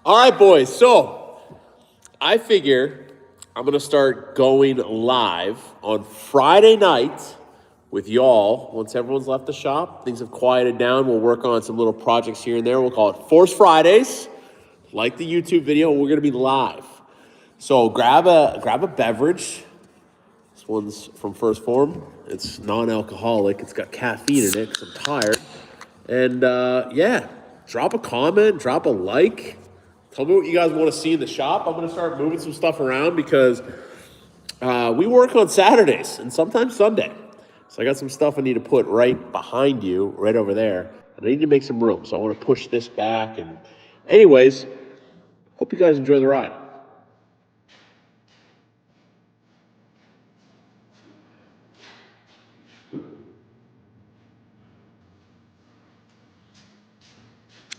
All right, boys. So I figure I'm going to start going live on Friday night with y'all. Once everyone's left the shop, things have quieted down. We'll work on some little projects here and there. We'll call it Force Fridays, like the YouTube video. We're going to be live. So grab a beverage. This one's from First Form. It's non-alcoholic. It's got caffeine in it because I'm tired. And yeah, drop a comment, drop a like. Tell me what you guys want to see in the shop. I'm going to start moving some stuff around because we work on Saturdays and sometimes Sunday. So I got some stuff I need to put right behind you, right over there. And I need to make some room. So I want to push this back. And anyways, hope you guys enjoy the ride.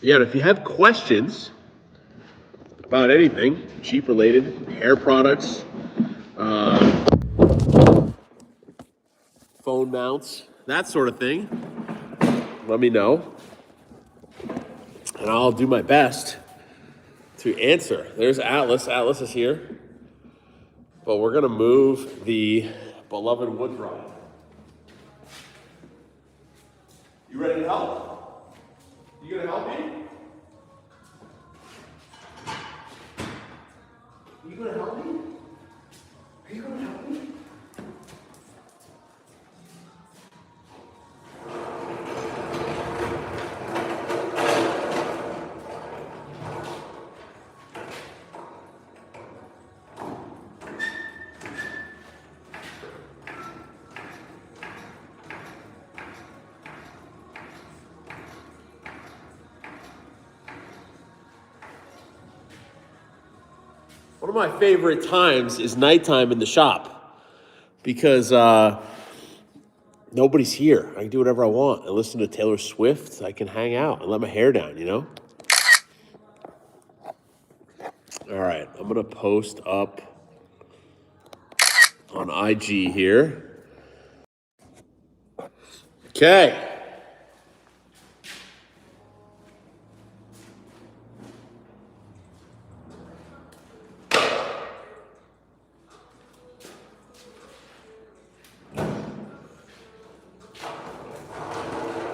Yeah, and if you have questions about anything, Jeep related, hair products, phone mounts, that sort of thing, let me know. And I'll do my best to answer. There's Atlas. Atlas is here. But we're going to move the beloved wood rod. You ready to help? You going to help me? You going to help me? Are you going to help me? One of my favorite times is nighttime in the shop because nobody's here. I can do whatever I want. I listen to Taylor Swift. I can hang out and let my hair down, you know? All right, I'm going to post up on IG here. Okay.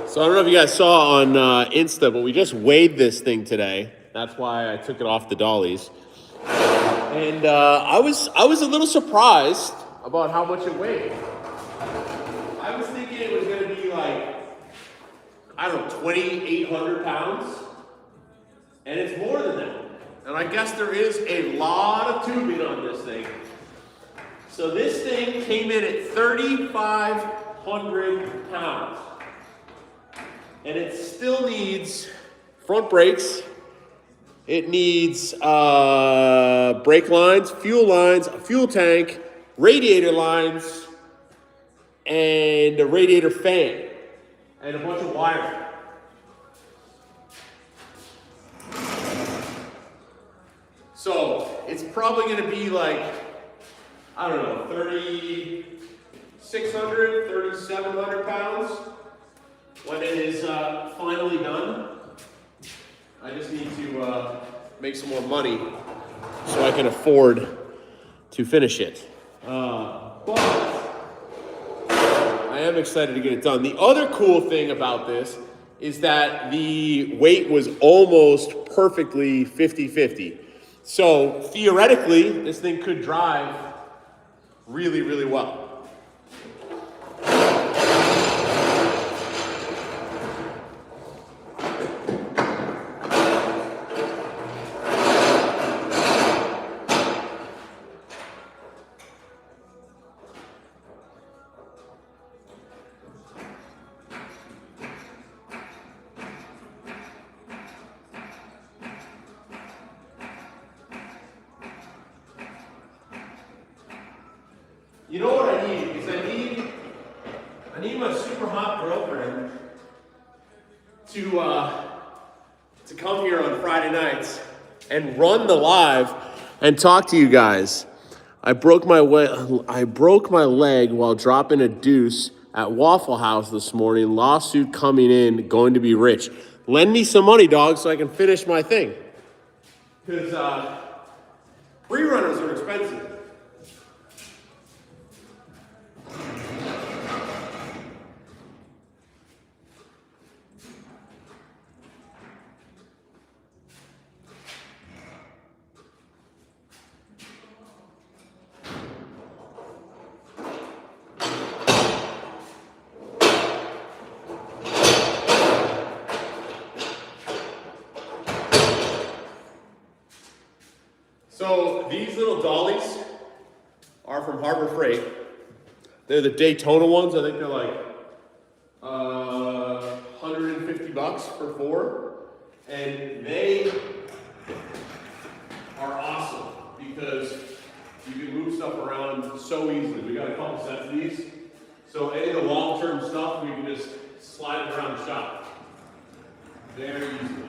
So I don't know if you guys saw on Insta, but we just weighed this thing today. That's why I took it off the dollies. And I was a little surprised about how much it weighed. I was thinking it was going to be like, I don't know, 2,800 pounds. And it's more than that. And I guess there is a lot of tubing on this thing. So this thing came in at 3,500 pounds. And it still needs front brakes. It needs brake lines, a fuel tank, radiator lines, and a radiator fan, and a bunch of wiring. So it's probably going to be like, I don't know, 3,600, 3,700 pounds. When it is finally done, I just need to make some more money so I can afford to finish it. But I am excited to get it done. The other cool thing about this is that the weight was almost perfectly 50-50. So theoretically, this thing could drive really, really well. You know what I need? Is I need my super hot girlfriend to come here on Friday nights and run the live and talk to you guys. I broke my leg while dropping a deuce at Waffle House this morning. Lawsuit coming in, going to be rich. Lend me some money, dog, so I can finish my thing. because free runners are expensive. So these little dollies are from Harbor Freight. They're the Daytona ones. I think they're like $150 for 4. And they are awesome because you can move stuff around so easily. We got a couple sets of these. So any of the long-term stuff, we can just slide it around the shop very easily.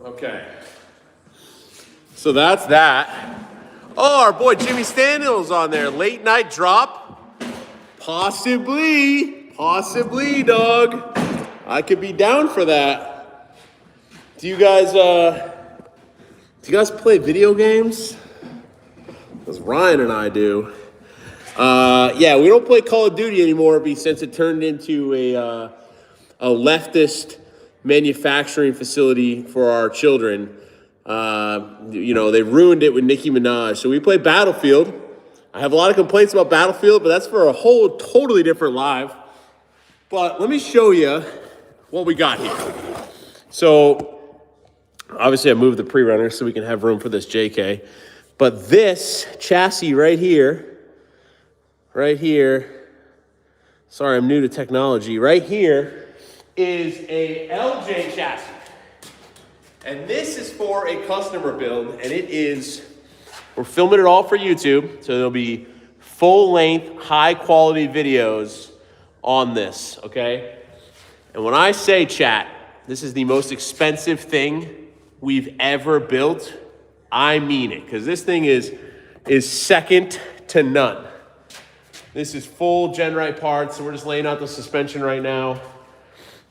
Okay, so that's that. Oh, our boy Jimmy Stanhill's on there. Late night drop. Possibly, dog. I could be down for that. Do you guys play video games? Because Ryan and I do. Yeah, we don't play Call of Duty anymore since it turned into a leftist manufacturing facility for our children. They ruined it with Nicki Minaj. So we play Battlefield. I have a lot of complaints about Battlefield, but that's for a whole totally different live. But let me show you what we got here. So obviously I moved the pre-runner so we can have room for this JK. But this chassis right here, sorry, I'm new to technology, right here is a LJ chassis. And this is for a customer build, and we're filming it all for YouTube, so there'll be full-length, high-quality videos on this, okay? And when I say, chat, this is the most expensive thing we've ever built, I mean it, because this thing is second to none. This is full Genrite parts, so we're just laying out the suspension right now.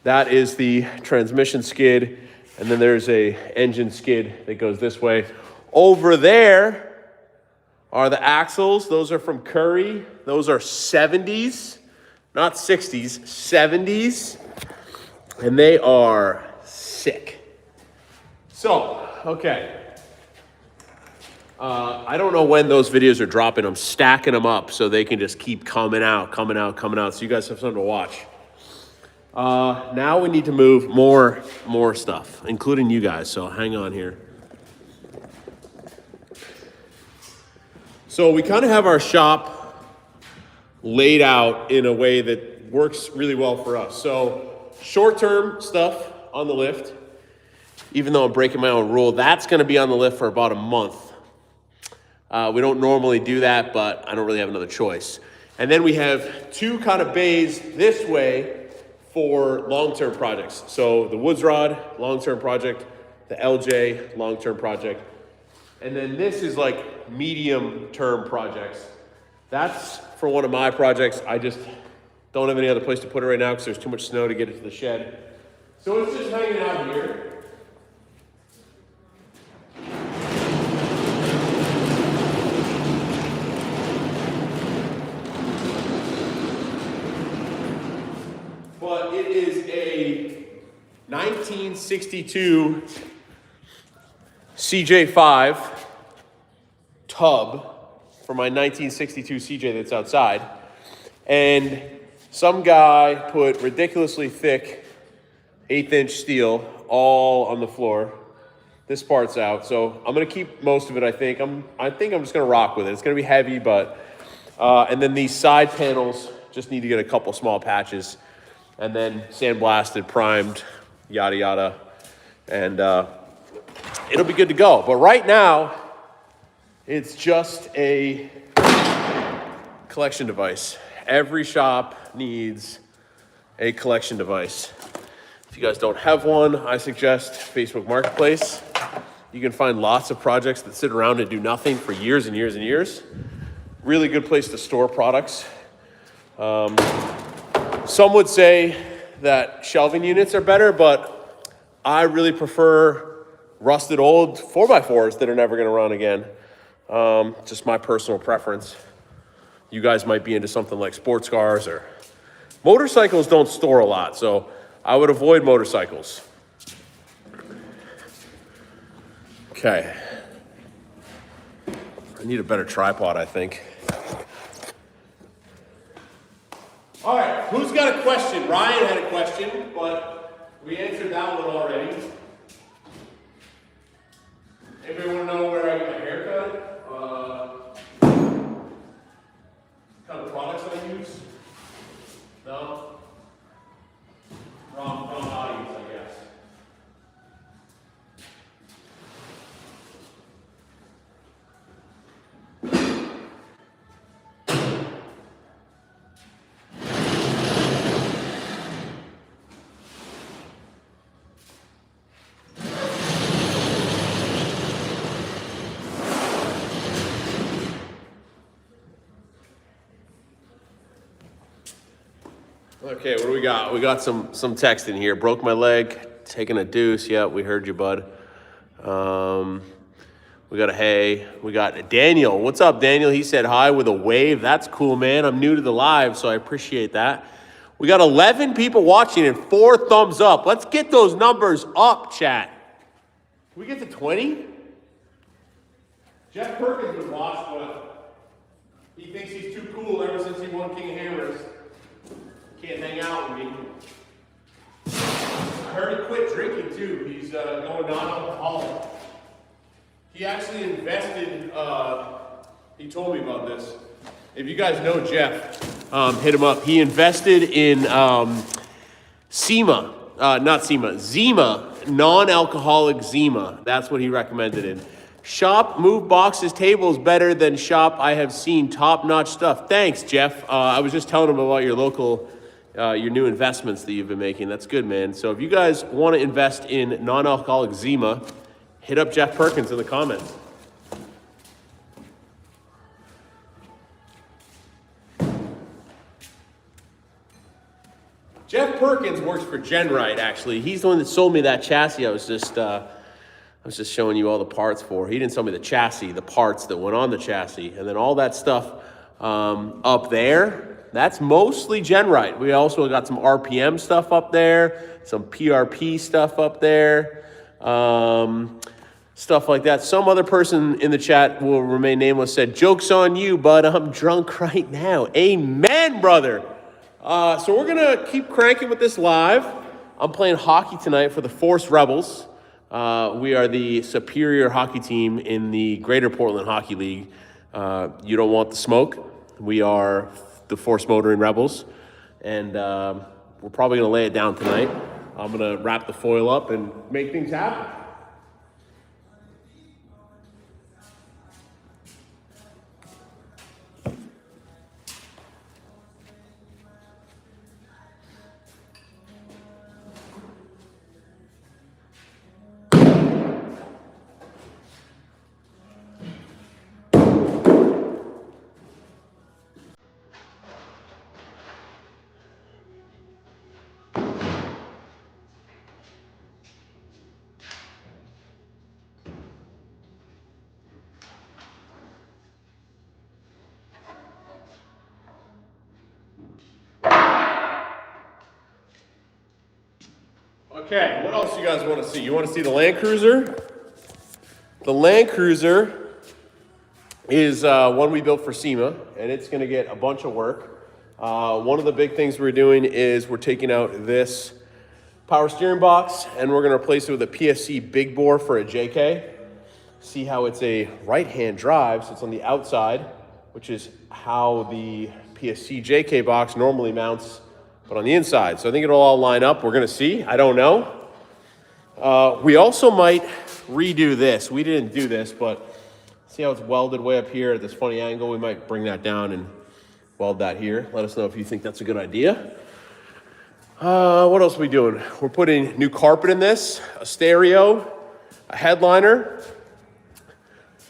That is the transmission skid, and then there's a engine skid that goes this way. Over there are the axles. Those are from Curry. Those are 70s, not 60s, 70s, and they are sick. So, okay. I don't know when those videos are dropping. I'm stacking them up so they can just keep coming out, so you guys have something to watch. Now we need to move more stuff, including you guys, so hang on here. So we kind of have our shop laid out in a way that works really well for us. So short-term stuff on the lift, even though I'm breaking my own rule, that's going to be on the lift for about a month. We don't normally do that, but I don't really have another choice. And then we have 2 kind of bays this way for long-term projects. So the Woods Rod, long-term project, the LJ, long-term project. And then this is like medium-term projects. That's for one of my projects. I just don't have any other place to put it right now because there's too much snow to get it to the shed. So it's just hanging out here. But it is a 1962 CJ5 tub for my 1962 CJ that's outside. And some guy put ridiculously thick 1/8" steel all on the floor. This part's out, so I'm gonna keep most of it, I think. I think I'm just gonna rock with it. It's gonna be heavy, but, and then these side panels Just need to get a couple small patches, and then sandblasted, primed, yada yada, and it'll be good to go. But right now, it's just a collection device. Every shop needs a collection device. If you guys don't have one, I suggest Facebook Marketplace. You can find lots of projects that sit around and do nothing for years and years and years. Really good place to store products. Some would say that shelving units are better, but I really prefer rusted old 4x4s that are never gonna run again. Just my personal preference. You guys might be into something like sports cars, or motorcycles don't store a lot, so I would avoid motorcycles. Okay. I need a better tripod, I think. All right, who's got a question? Ryan had a question, but we answered that one already. Anybody want to know where I get my hair cut? Kind of products I use? No? Wrong audience, I guess. Okay, what do we got? We got some text in here. Broke my leg, taking a deuce. Yeah, we heard you, bud. We got a hey. We got Daniel. What's up, Daniel? He said hi with a wave. That's cool, man. I'm new to the live, so I appreciate that. We got 11 people watching and 4 thumbs up. Let's get those numbers up, chat. Can we get to 20? Jeff Perkins would watch, but he thinks he's too cool ever since he won King of Hammers. Can't hang out with me. I heard he quit drinking too. He's going non-alcoholic. He actually invested, he told me about this. If you guys know Jeff, hit him up. He invested in Zima, non-alcoholic Zima. That's what he recommended it. Shop, move boxes, tables better than shop I have seen. Top-notch stuff. Thanks, Jeff. I was just telling him about your local your new investments that you've been making. That's good, man. So if you guys want to invest in non-alcoholic Zima, hit up Jeff Perkins in the comments. Jeff Perkins works for GenRight, actually. He's the one that sold me that chassis I was just showing you all the parts for. He didn't sell me the chassis, the parts that went on the chassis. And then all that stuff up there, that's mostly GenRight. We also got some RPM stuff up there, some PRP stuff up there, stuff like that. Some other person in the chat will remain nameless said, "Joke's on you, bud. I'm drunk right now." Amen, brother. So we're going to keep cranking with this live. I'm playing hockey tonight for the Force Rebels. We are the superior hockey team in the Greater Portland Hockey League. You don't want the smoke. We are the Force Motoring Rebels, and we're probably going to lay it down tonight. I'm going to wrap the foil up and make things happen. Okay, what else you guys want to see? You want to see the Land Cruiser? The Land Cruiser is one we built for SEMA, and it's going to get a bunch of work. One of the big things we're doing is we're taking out this power steering box, and we're going to replace it with a PFC big bore for a JK. See how it's a right-hand drive, so it's on the outside, which is how the PSC JK box normally mounts, but on the inside. So I think it'll all line up. We're gonna see, I don't know. We also might redo this. We didn't do this, but see how it's welded way up here at this funny angle? We might bring that down and weld that here. Let us know if you think that's a good idea. What else are we doing? We're putting new carpet in this, a stereo, a headliner.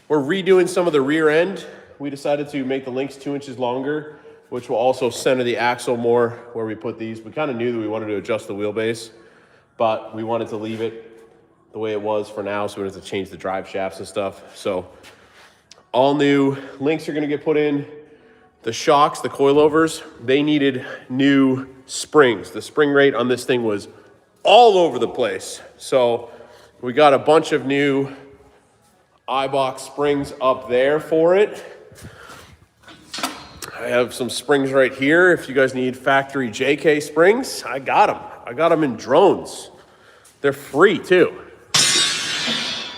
We're redoing some of the rear end. We decided to make the links 2 inches longer, which will also center the axle more where we put these. We kind of knew that we wanted to adjust the wheelbase, but we wanted to leave it the way it was for now, so we didn't have to change the drive shafts and stuff. So all new links are gonna get put in. The shocks, the coilovers, they needed new springs. The spring rate on this thing was all over the place. So we got a bunch of new iBox springs up there for it. I have some springs right here. If you guys need factory JK springs, I got them. I got them in drones. They're free too.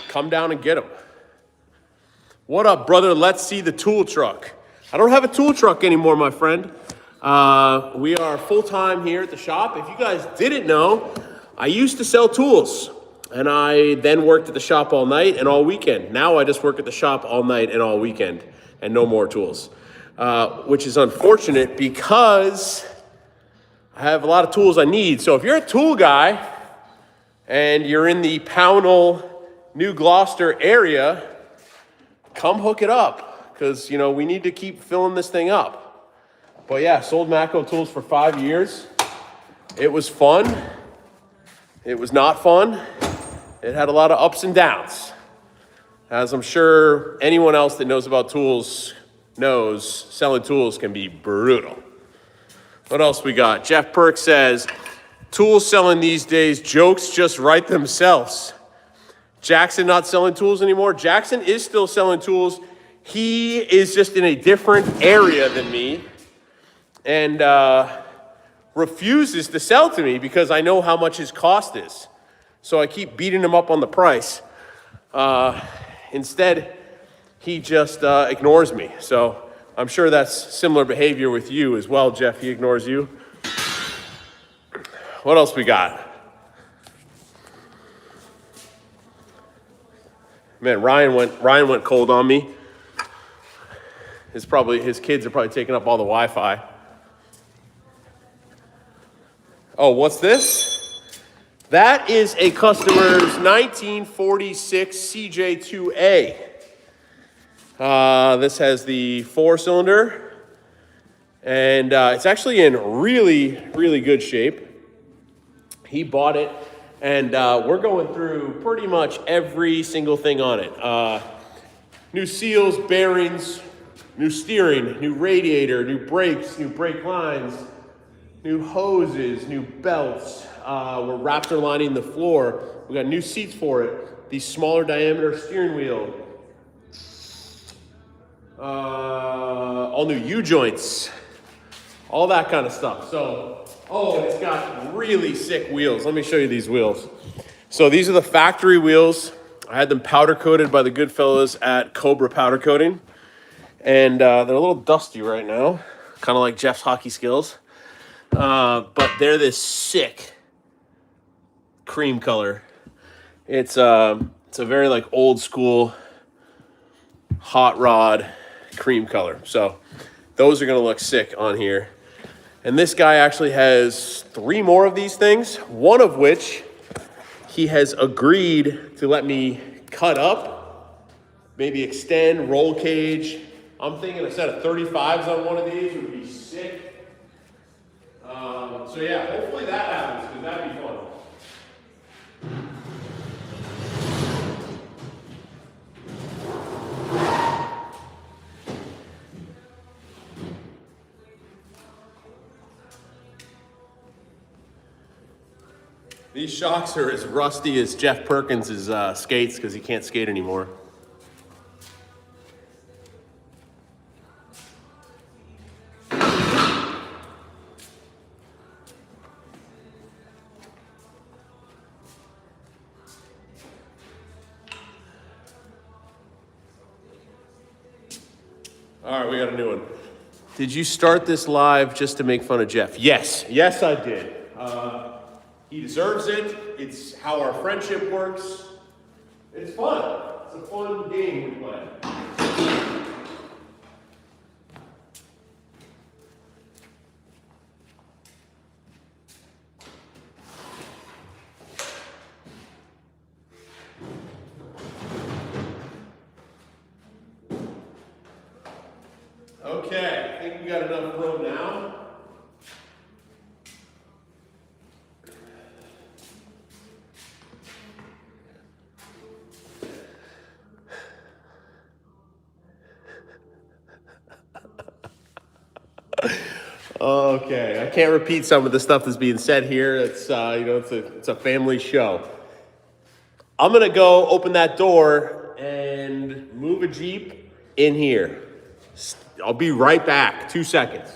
Come down and get them. What up, brother? Let's see the tool truck. I don't have a tool truck anymore, my friend. We are full-time here at the shop. If you guys didn't know, I used to sell tools, and I then worked at the shop all night and all weekend. Now I just work at the shop all night and all weekend, and no more tools, which is unfortunate because I have a lot of tools I need. So if you're a tool guy and you're in the Pownell, New Gloucester area, come hook it up. Because, you know, we need to keep filling this thing up. But yeah, sold Matco tools for 5 years. It was fun. It was not fun. It had a lot of ups and downs. As I'm sure anyone else that knows about tools knows, selling tools can be brutal. What else we got? Jeff Perk says, tools selling these days, jokes just write themselves. Jackson not selling tools anymore? Jackson is still selling tools. He is just in a different area than me and refuses to sell to me because I know how much his cost is. So I keep beating him up on the price. Instead, he just ignores me. So I'm sure that's similar behavior with you as well, Jeff. He ignores you. What else we got? Man, Ryan went cold on me. His kids are probably taking up all the Wi-Fi. Oh, what's this? That is a customer's 1946 CJ2A. This has the 4-cylinder, and it's actually in really, really good shape. He bought it, and we're going through pretty much every single thing on it. New seals, bearings, new steering, new radiator, new brakes, new brake lines, new hoses, new belts. We're Raptor lining the floor. We got new seats for it. The smaller diameter steering wheel. All new U-joints. All that kind of stuff. So, and it's got really sick wheels. Let me show you these wheels. So these are the factory wheels. I had them powder coated by the good fellows at Cobra Powder Coating. And they're a little dusty right now, kind of like Jeff's hockey skills. But they're this sick cream color. It's a very like old school hot rod cream color. So those are gonna look sick on here. And this guy actually has 3 more of these things, one of which he has agreed to let me cut up, maybe extend, roll cage. I'm thinking a set of 35s on one of these would be sick. So yeah, hopefully that happens, because that'd be fun. These shocks are as rusty as Jeff Perkins' skates because he can't skate anymore. All right, we got a new one. Did you start this live just to make fun of Jeff? Yes. Yes, I did. He deserves it. It's how our friendship works. It's fun. It's a fun game we play. Okay, I think we got enough room now. Okay, I can't repeat some of the stuff that's being said here. It's it's a family show. I'm gonna go open that door and move a Jeep in here. I'll be right back. 2 seconds.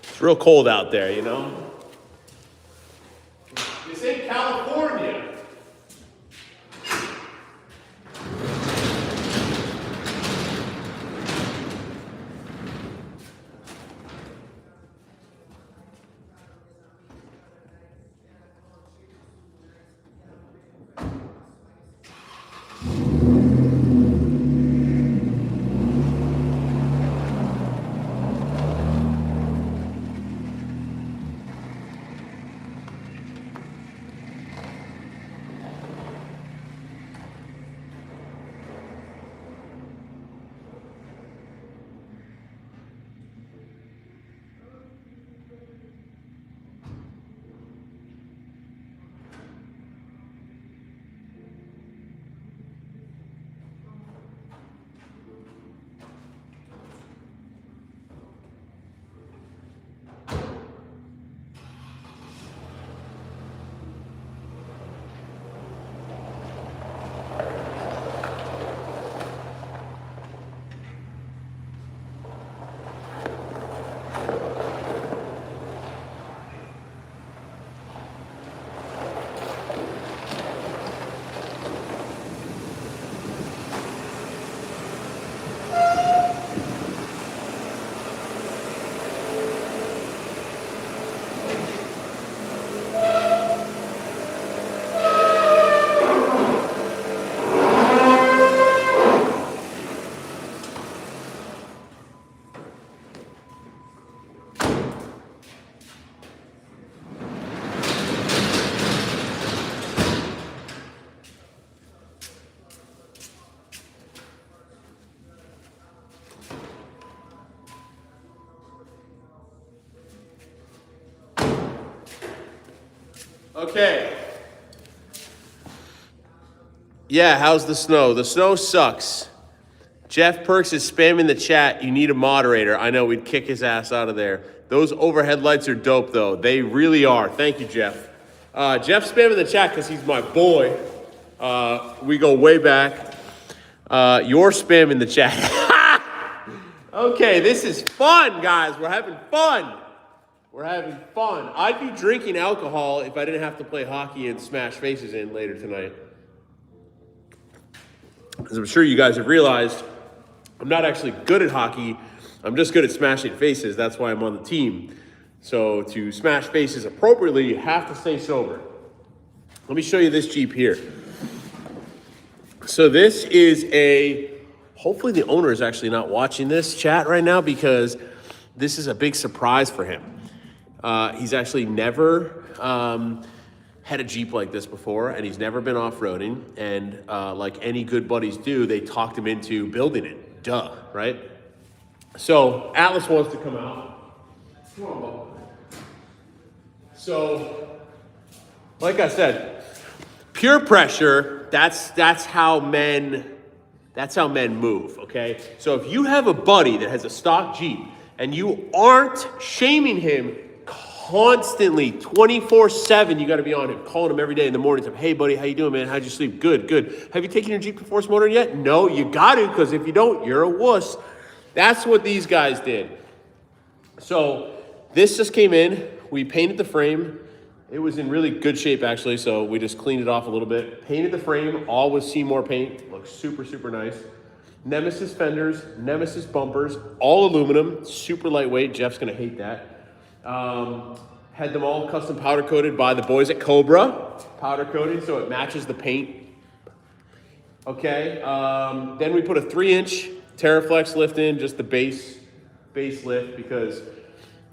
It's real cold out there, you know? This ain't California. Okay. Yeah, how's the snow? The snow sucks. Jeff Perks is spamming the chat. You need a moderator. I know, we'd kick his ass out of there. Those overhead lights are dope, though. They really are. Thank you, Jeff. Jeff's spamming the chat because he's my boy. We go way back. You're spamming the chat. Okay, this is fun, guys. We're having fun. We're having fun. I'd be drinking alcohol if I didn't have to play hockey and smash faces in later tonight. As I'm sure you guys have realized, I'm not actually good at hockey. I'm just good at smashing faces. That's why I'm on the team. So to smash faces appropriately, you have to stay sober. Let me show you this Jeep here. So this is hopefully the owner is actually not watching this chat right now because this is a big surprise for him. He's actually never had a Jeep like this before, and he's never been off-roading. And like any good buddies do, they talked him into building it. Duh, right? So Atlas wants to come out. Come on, Bob. So, like I said, pure pressure. That's how men move. Okay. So if you have a buddy that has a stock Jeep and you aren't shaming him constantly, 24/7, you got to be on him, calling him every day in the morning. Hey, buddy, how you doing, man? How'd you sleep? Good, good. Have you taken your Jeep to force motor yet? No, you got to, because if you don't, you're a wuss. That's what these guys did. So this just came in. We painted the frame. It was in really good shape, actually, so we just cleaned it off a little bit. Painted the frame, all with Seymour paint. Looks super, super nice. Nemesis fenders, Nemesis bumpers, all aluminum, super lightweight. Jeff's gonna hate that. Had them all custom powder coated by the boys at Cobra. Powder coated so it matches the paint. Okay, then we put a 3-inch Terraflex lift in, just the base lift, because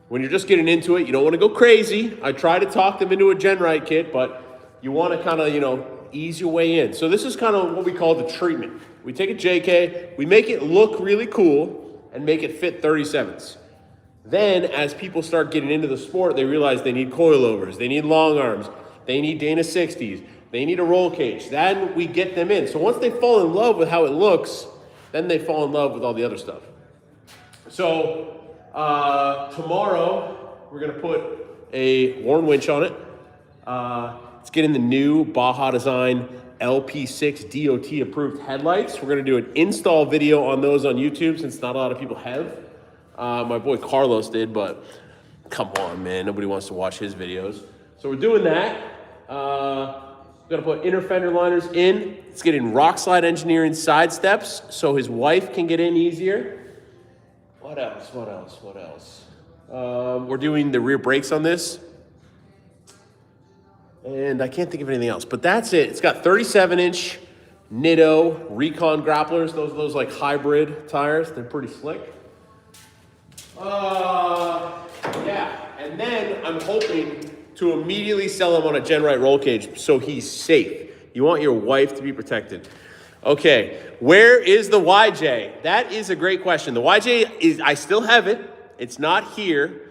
when you're just getting into it, you don't want to go crazy. I try to talk them into a GenRight kit, but you want to kind of, ease your way in. So this is kind of what we call the treatment. We take a JK, we make it look really cool and make it fit 37s. Then as people start getting into the sport, they realize they need coilovers, they need long arms, they need Dana 60s, they need a roll cage. Then we get them in. So once they fall in love with how it looks, then they fall in love with all the other stuff. So tomorrow, we're gonna put a Warn winch on it. It's getting the new Baja Design LP6 DOT approved headlights. We're gonna do an install video on those on YouTube since not a lot of people have. My boy Carlos did, but come on, man, nobody wants to watch his videos. So we're doing that. We're gonna put inner fender liners in. It's getting Rockslide Engineering side steps so his wife can get in easier. What else? We're doing the rear brakes on this. And I can't think of anything else, but that's it. It's got 37-inch Nitto Recon grapplers. Those like hybrid tires. They're pretty slick. Yeah, and then I'm hoping to immediately sell him on a GenRight roll cage so he's safe. You want your wife to be protected. Okay, where is the YJ? That is a great question. The YJ is, I still have it. It's not here.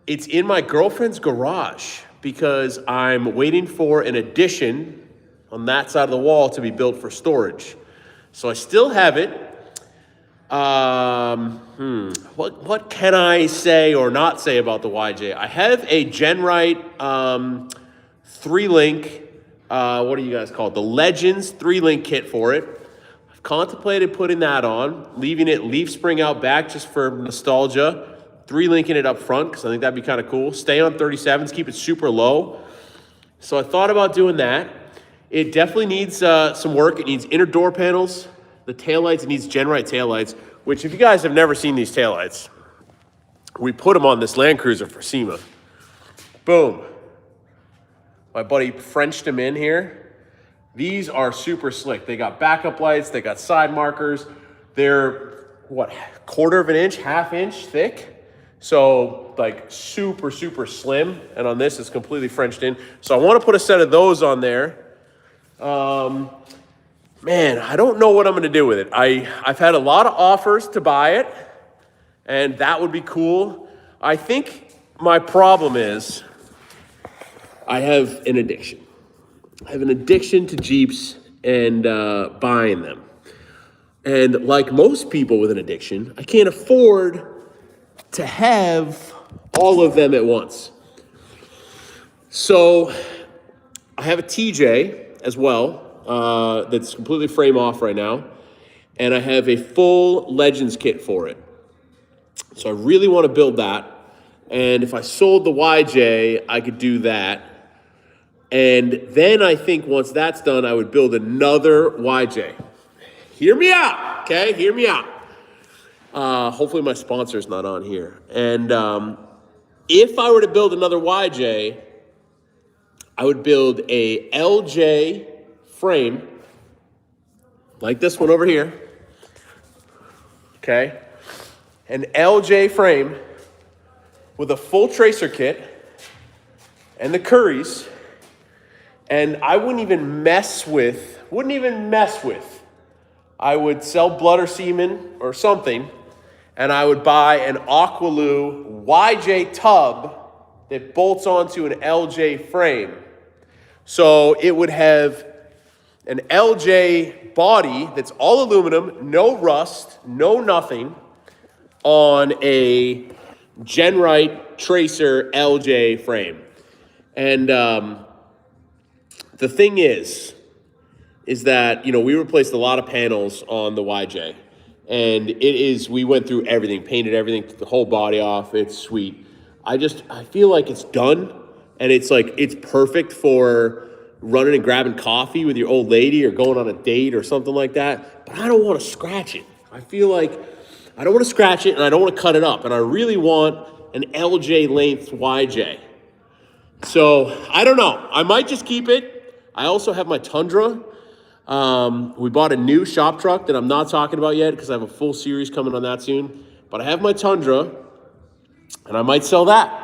It's in my girlfriend's garage because I'm waiting for an addition on that side of the wall to be built for storage. So I still have it. What can I say or not say about the YJ? I have a GenRight 3-link, what do you guys call it? The Legends 3-link kit for it. I've contemplated putting that on, leaving it leaf spring out back just for nostalgia, 3-linking it up front because I think that'd be kind of cool. Stay on 37s, keep it super low. So I thought about doing that. It definitely needs some work. It needs inner door panels, the taillights. It needs GenRight taillights, which if you guys have never seen these taillights, we put them on this Land Cruiser for SEMA. Boom. My buddy Frenched them in here. These are super slick. They got backup lights, they got side markers. They're, what, 1/4 of an inch, 1/2 inch thick? So, like, super, super slim. And on this, it's completely Frenched in. So I want to put a set of those on there. Man, I don't know what I'm going to do with it. I've had a lot of offers to buy it, and that would be cool. I think my problem is I have an addiction. I have an addiction to Jeeps and buying them. And like most people with an addiction, I can't afford to have all of them at once. So I have a TJ as well. That's completely frame off right now. And I have a full Legends kit for it. So I really want to build that. And if I sold the YJ, I could do that. And then I think once that's done, I would build another YJ. Hear me out, okay? Hear me out. Hopefully my sponsor's not on here. And if I were to build another YJ, I would build a LJ frame, like this one over here, okay? An LJ frame with a full tracer kit and the Curries, and I wouldn't even mess with, I would sell blood or semen or something, and I would buy an Aqualoo YJ tub that bolts onto an LJ frame. So it would have an LJ body that's all aluminum, no rust, no nothing, on a GenRight Tracer LJ frame. And the thing is that, we replaced a lot of panels on the YJ. And it is, we went through everything, painted everything, took the whole body off. It's sweet. I feel like it's done, and it's like, it's perfect for running and grabbing coffee with your old lady or going on a date or something like that. But I don't want to scratch it. I feel like I don't want to scratch it, and I don't want to cut it up. And I really want an LJ length YJ. So I don't know. I might just keep it. I also have my Tundra. We bought a new shop truck that I'm not talking about yet because I have a full series coming on that soon. But I have my Tundra, and I might sell that.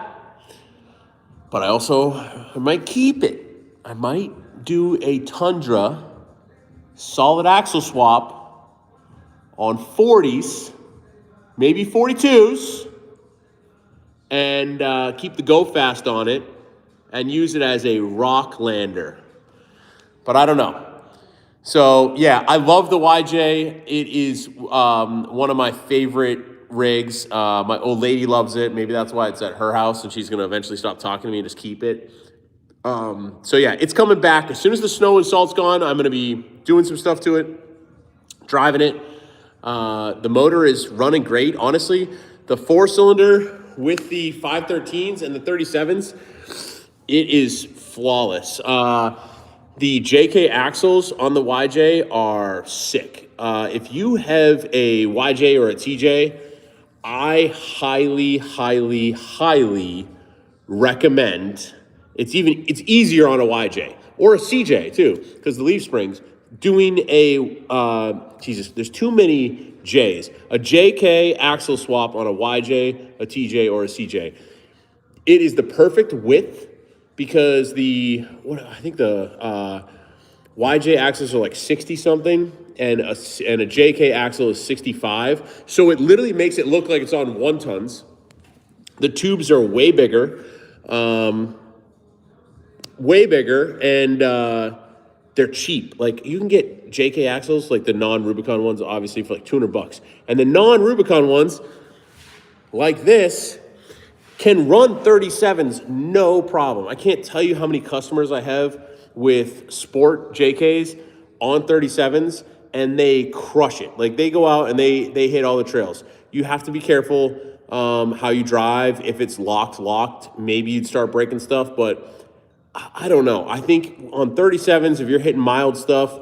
But I might keep it. I might do a Tundra solid axle swap on 40s, maybe 42s, and keep the Go Fast on it and use it as a rock lander. But I don't know. So, yeah, I love the YJ. It is one of my favorite rigs. My old lady loves it. Maybe that's why it's at her house, and she's going to eventually stop talking to me and just keep it. So, yeah, it's coming back. As soon as the snow and salt's gone, I'm going to be doing some stuff to it, driving it. The motor is running great. Honestly, the 4-cylinder with the 513s and the 37s, it is flawless. The JK axles on the YJ are sick. If you have a YJ or a TJ, I highly, highly, highly recommend. It's easier on a YJ or a CJ too, because the leaf springs. Doing a there's too many J's. A JK axle swap on a YJ, a TJ, or a CJ. It is the perfect width. Because I think the YJ axles are like 60 something, and a JK axle is 65. So it literally makes it look like it's on 1-tons. The tubes are way bigger, and they're cheap. Like you can get JK axles, like the non-Rubicon ones, obviously for like $200, and the non-Rubicon ones, like this, can run 37s, no problem. I can't tell you how many customers I have with sport JKs on 37s, and they crush it. Like they go out and they hit all the trails. You have to be careful how you drive. If it's locked, maybe you'd start breaking stuff, but I don't know. I think on 37s, if you're hitting mild stuff,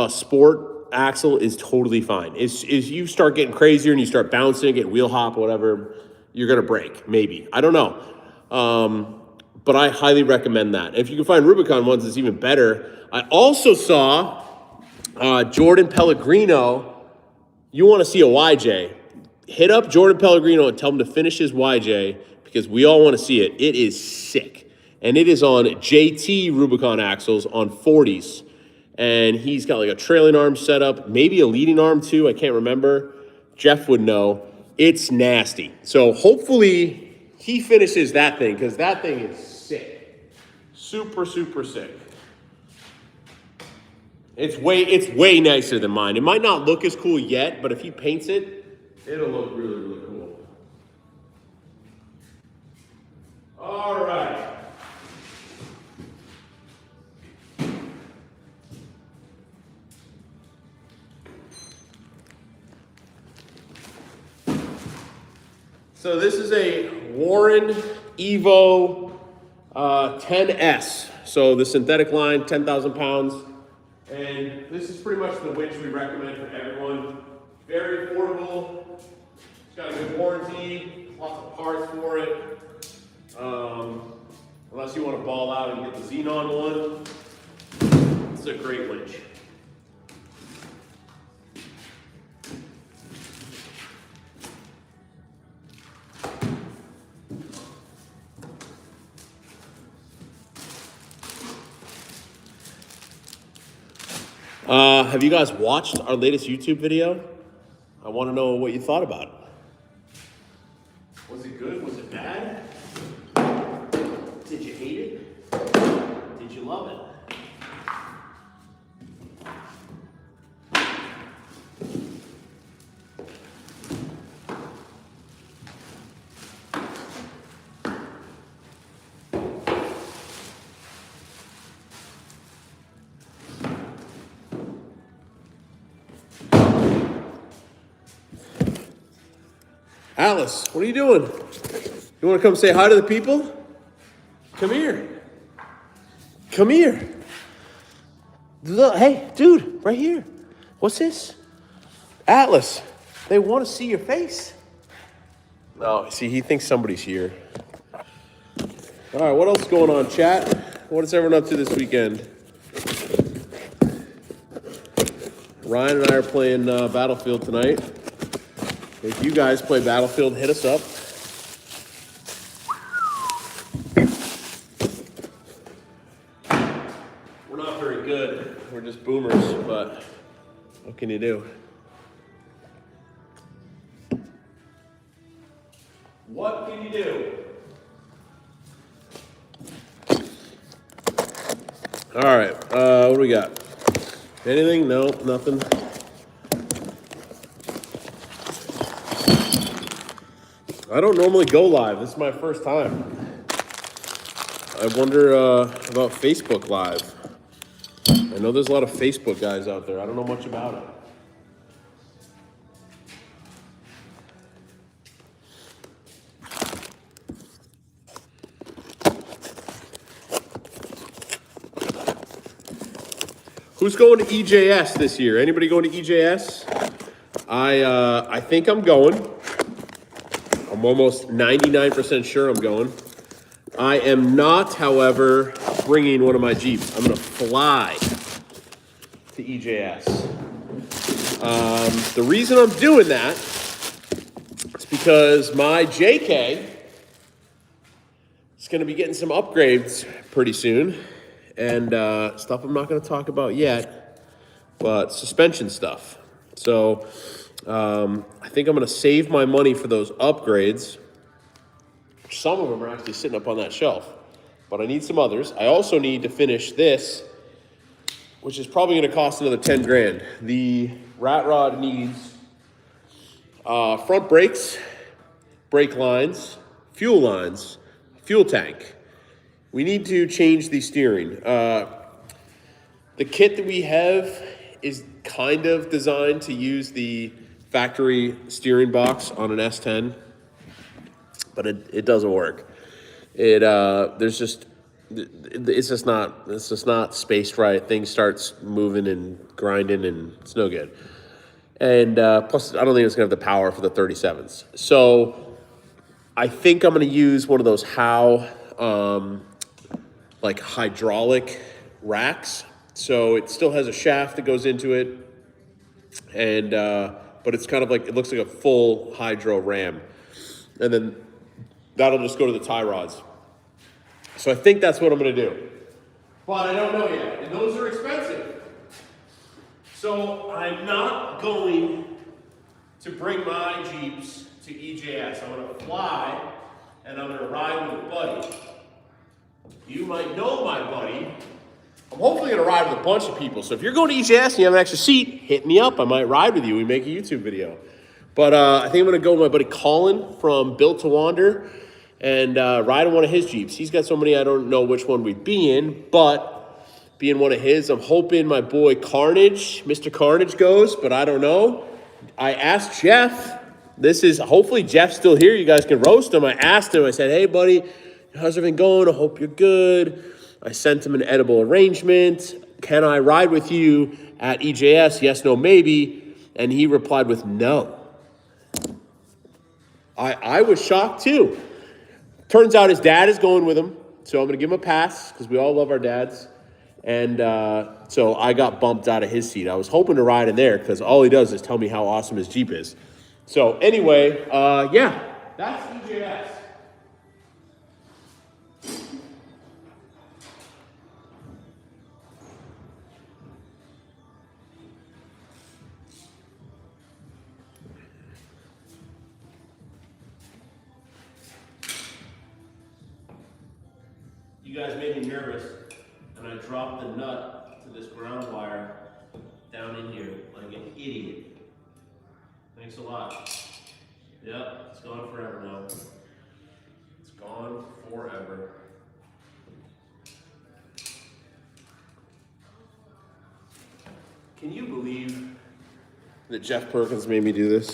sport axle is totally fine. Is you start getting crazier and you start bouncing, get wheel hop, whatever, you're going to break, maybe. I don't know. But I highly recommend that. If you can find Rubicon ones, it's even better. I also saw Jordan Pellegrino. You want to see a YJ, hit up Jordan Pellegrino and tell him to finish his YJ because we all want to see it. It is sick. And it is on JT Rubicon axles on 40s. And he's got like a trailing arm setup, maybe a leading arm too. I can't remember. Jeff would know. It's nasty. So hopefully he finishes that thing because that thing is sick. Super, super sick. It's way nicer than mine. It might not look as cool yet, but if he paints it, it'll look really, really cool. All right. So this is a Warren Evo 10S. So the synthetic line, 10,000 pounds. And this is pretty much the winch we recommend for everyone. Very affordable. It's got a good warranty, lots of parts for it. Unless you want to ball out and get the Xenon one, it's a great winch. Have you guys watched our latest YouTube video? I want to know what you thought about it. Was it good? Was it bad? Did you hate it? Did you love it? Atlas, what are you doing? You want to come say hi to the people? Come here. Come here. Look, hey, dude, right here. What's this? Atlas, they want to see your face. Oh, see, he thinks somebody's here. All right, what else is going on, chat? What is everyone up to this weekend? Ryan and I are playing Battlefield tonight. If you guys play Battlefield, hit us up. We're not very good. We're just boomers, but what can you do? What can you do? All right, what do we got? Anything? No, nothing. I don't normally go live. This is my first time. I wonder about Facebook Live. I know there's a lot of Facebook guys out there. I don't know much about it. Who's going to EJS this year? Anybody going to EJS? I think I'm going. I'm almost 99% sure I'm going. I am not, however, bringing one of my Jeeps. I'm going to fly to EJS. The reason I'm doing that is because my JK is going to be getting some upgrades pretty soon. And stuff I'm not going to talk about yet, but suspension stuff. So I think I'm going to save my money for those upgrades. Some of them are actually sitting up on that shelf, but I need some others. I also need to finish this, which is probably going to cost another 10 grand. The rat rod needs front brakes, brake lines, fuel tank. We need to change the steering. The kit that we have is kind of designed to use the factory steering box on an S10, but it doesn't work. It's just not spaced right. Things starts moving and grinding, and it's no good. And plus, I don't think it's gonna have the power for the 37s. So I think I'm gonna use one of those like hydraulic racks. So it still has a shaft that goes into it, and but it's kind of like, it looks like a full hydro ram, and then that'll just go to the tie rods. So I think that's what I'm gonna do, but I don't know yet, and those are expensive. So I'm not going to bring my Jeeps to EJS. I'm gonna fly, and I'm gonna ride with a buddy. You might know my buddy. I'm hopefully going to ride with a bunch of people. So if you're going to EJS and you have an extra seat, hit me up. I might ride with you. We make a YouTube video. But I think I'm going to go with my buddy Colin from Built to Wander and ride in one of his Jeeps. He's got so many, I don't know which one we'd be in, but being one of his, I'm hoping my boy Carnage, Mr. Carnage goes, but I don't know. I asked Jeff. Hopefully Jeff's still here. You guys can roast him. I asked him. I said, hey, buddy, how's everything going? I hope you're good. I sent him an edible arrangement. Can I ride with you at EJS? Yes, no, maybe. And he replied with no. I was shocked too. Turns out his dad is going with him. So I'm going to give him a pass because we all love our dads. And so I got bumped out of his seat. I was hoping to ride in there because all he does is tell me how awesome his Jeep is. So anyway, yeah, that's EJS. You guys made me nervous, and I dropped the nut to this ground wire down in here like an idiot. Thanks a lot. Yep, it's gone forever now. It's gone forever. Can you believe that Jeff Perkins made me do this?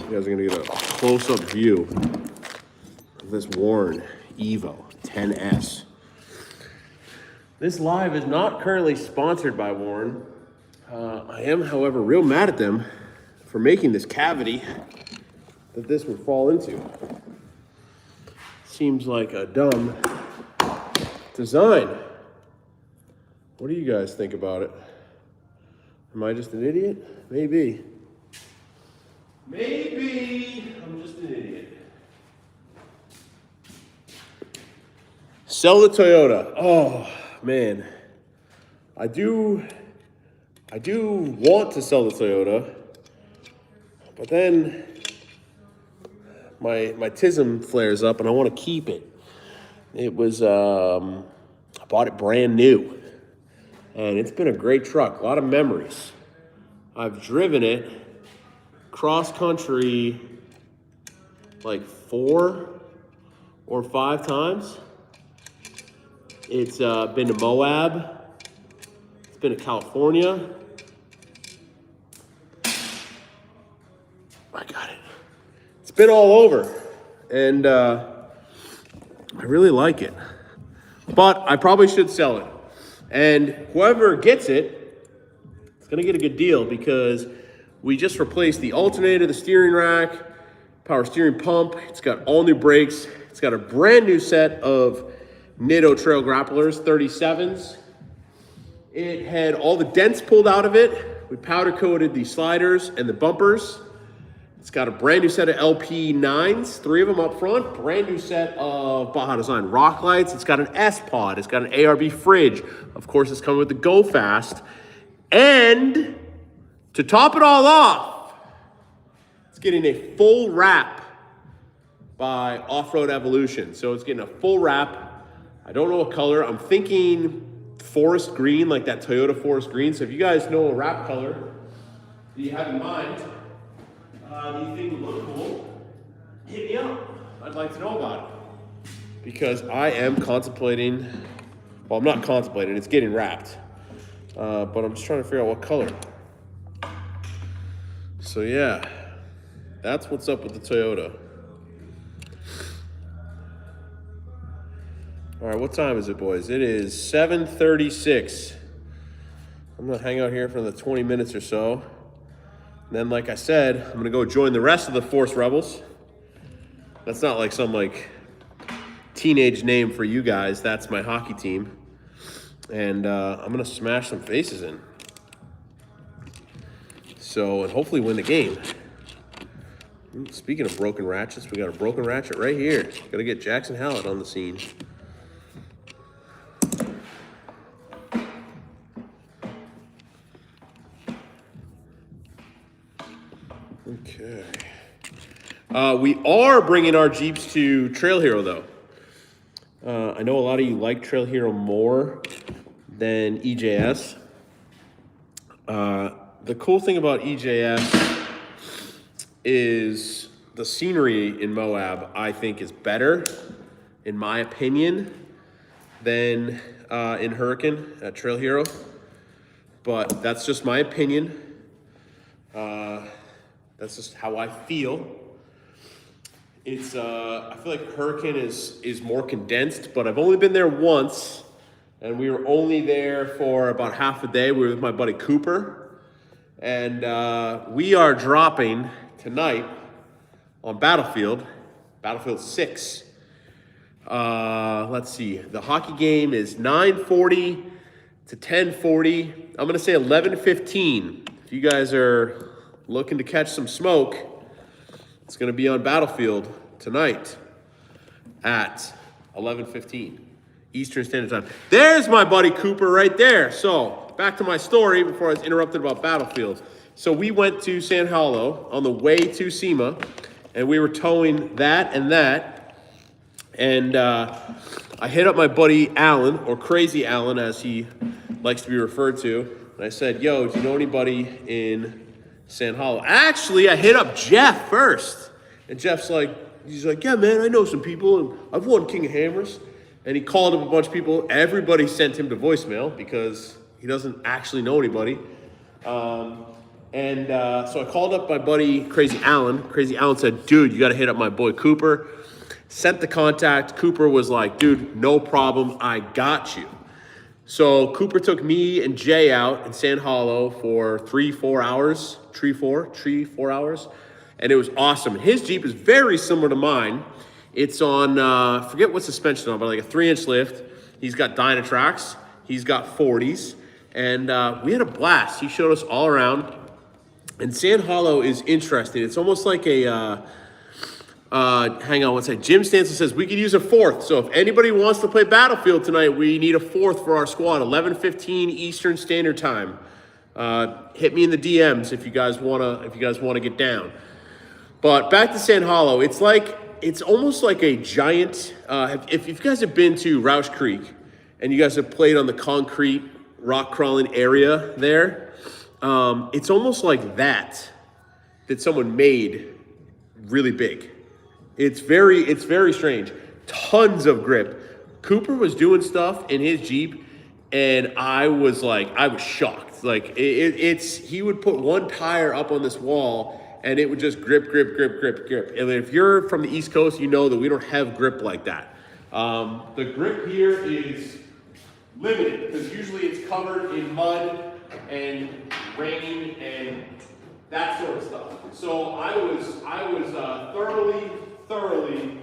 You guys are gonna get a close-up view of this Warren Evo 10S. This live is not currently sponsored by Warren. I am, however, real mad at them for making this cavity that this would fall into. Seems like a dumb design. What do you guys think about it? Am I just an idiot? Maybe. Maybe I'm just an idiot. Sell the Toyota. Oh, man. I do want to sell the Toyota, but then my TISM flares up and I want to keep it. It was, I bought it brand new, and it's been a great truck, a lot of memories. I've driven it cross country like 4 or 5 times. It's been to Moab, it's been to California. I got it. It's been all over, and I really like it. But I probably should sell it. And whoever gets it, it's gonna get a good deal because we just replaced the alternator, the steering rack, power steering pump. It's got all new brakes. It's got a brand new set of Nitto Trail Grapplers 37s. It had all the dents pulled out of it. We powder coated the sliders and the bumpers. It's got a brand new set of LP9s, 3 of them up front. Brand new set of Baja Design rock lights. It's got an S-Pod. It's got an ARB fridge. Of course, it's coming with the Go Fast. And to top it all off, it's getting a full wrap by Off-Road Evolution. So it's getting a full wrap. I don't know what color. I'm thinking forest green, like that Toyota forest green. So if you guys know a wrap color that you have in mind, do you think would look cool, hit me up. I'd like to know about it. Because I am contemplating, well, I'm not contemplating, it's getting wrapped. But I'm just trying to figure out what color. So yeah, that's what's up with the Toyota. All right, what time is it, boys? It is 7:36. I'm gonna hang out here for the 20 minutes or so. And then, like I said, I'm gonna go join the rest of the Force Rebels. That's not like some teenage name for you guys. That's my hockey team. And I'm gonna smash some faces in. So, and hopefully win the game. Speaking of broken ratchets, we got a broken ratchet right here. Gotta get Jackson Hallett on the scene. Okay. We are bringing our Jeeps to Trail Hero, though. I know a lot of you like Trail Hero more than EJS. The cool thing about EJS is the scenery in Moab, I think, is better, in my opinion, than in Hurricane at Trail Hero. But that's just my opinion. That's just how I feel. It's I feel like Hurricane is more condensed, but I've only been there once, and we were only there for about half a day. We were with my buddy Cooper, and we are dropping tonight on Battlefield 6. Let's see, the hockey game is 9:40 to 10:40. I'm gonna say 11:15. If you guys are looking to catch some smoke, it's going to be on Battlefield tonight at 11:15 Eastern Standard Time. There's my buddy Cooper right there. So back to my story before I was interrupted about Battlefield. So we went to San Hollow on the way to SEMA, and we were towing that. And I hit up my buddy Alan, or Crazy Alan as he likes to be referred to. And I said, yo, do you know anybody in San Hollow? Actually, I hit up Jeff first. And Jeff's like, he's like, yeah, man, I know some people, and I've won King of Hammers. And he called up a bunch of people. Everybody sent him to voicemail because he doesn't actually know anybody. And so I called up my buddy, Crazy Alan. Crazy Alan said, dude, you got to hit up my boy Cooper. Sent the contact. Cooper was like, dude, no problem. I got you. So Cooper took me and Jay out in Sand Hollow for 3-4 hours. 4 hours. And it was awesome. His Jeep is very similar to mine. It's on, forget what suspension on, but like a 3-inch lift. He's got Dynatracs. He's got 40s. And we had a blast. He showed us all around. And Sand Hollow is interesting. It's almost like a, hang on one second. Jim Stanson says, we could use a fourth. So if anybody wants to play Battlefield tonight, we need a fourth for our squad, 11:15 Eastern Standard Time. Hit me in the DMs if you guys wanna get down. But back to Sand Hollow, it's almost like a giant, if you guys have been to Roush Creek and you guys have played on the concrete rock crawling area there, it's almost like that someone made really big. It's very strange. Tons of grip. Cooper was doing stuff in his Jeep, and I was shocked. Like he would put one tire up on this wall, and it would just grip. And if you're from the East Coast, you know that we don't have grip like that. The grip here is limited because usually it's covered in mud and rain and that sort of stuff. So I was thoroughly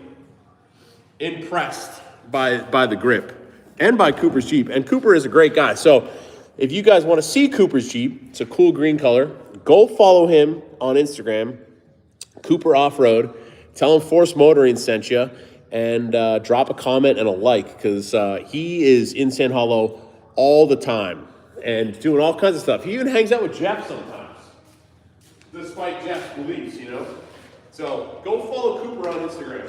impressed by the grip and by Cooper's Jeep. And Cooper is a great guy. So if you guys want to see Cooper's Jeep, it's a cool green color. Go follow him on Instagram, Cooper Off-Road. Tell him Force Motoring sent you, and drop a comment and a like, because he is in Sand Hollow all the time and doing all kinds of stuff. He even hangs out with Jeff sometimes, despite Jeff's beliefs, you know? So go follow Cooper on Instagram.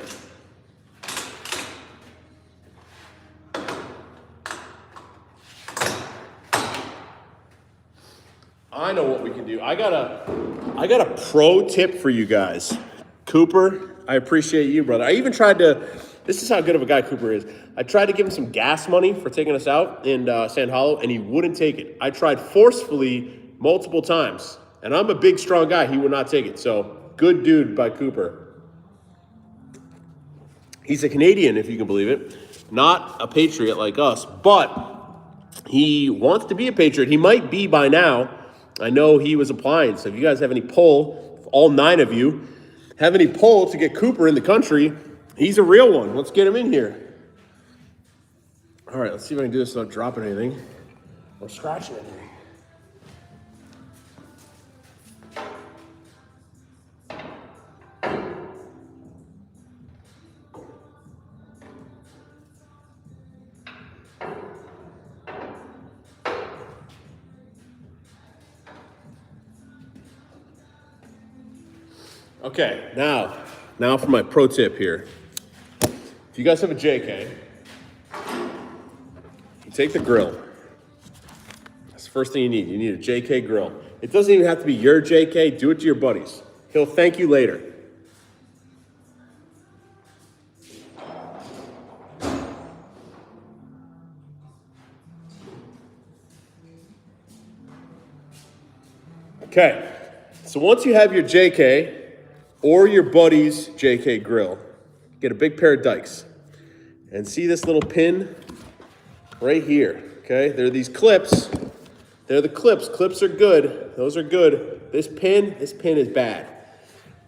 I know what we can do. I got a pro tip for you guys. Cooper, I appreciate you, brother. I even tried to, this is how good of a guy Cooper is. I tried to give him some gas money for taking us out in Sand Hollow, and he wouldn't take it. I tried forcefully multiple times, and I'm a big, strong guy. He would not take it. So, good dude by Cooper. He's a Canadian, if you can believe it. Not a patriot like us, but he wants to be a patriot. He might be by now. I know he was applying. So if you guys have any pull, all 9 of you, have any pull to get Cooper in the country, he's a real one. Let's get him in here. All right, let's see if I can do this without dropping anything or scratching anything. Okay, now for my pro tip here. If you guys have a JK, you take the grill. That's the first thing you need. You need a JK grill. It doesn't even have to be your JK. Do it to your buddies. He'll thank you later. Okay, so once you have your JK, or your buddy's JK grill, get a big pair of dikes. And see this little pin right here, okay? There are these clips. They're the clips. Clips are good. Those are good. This pin is bad.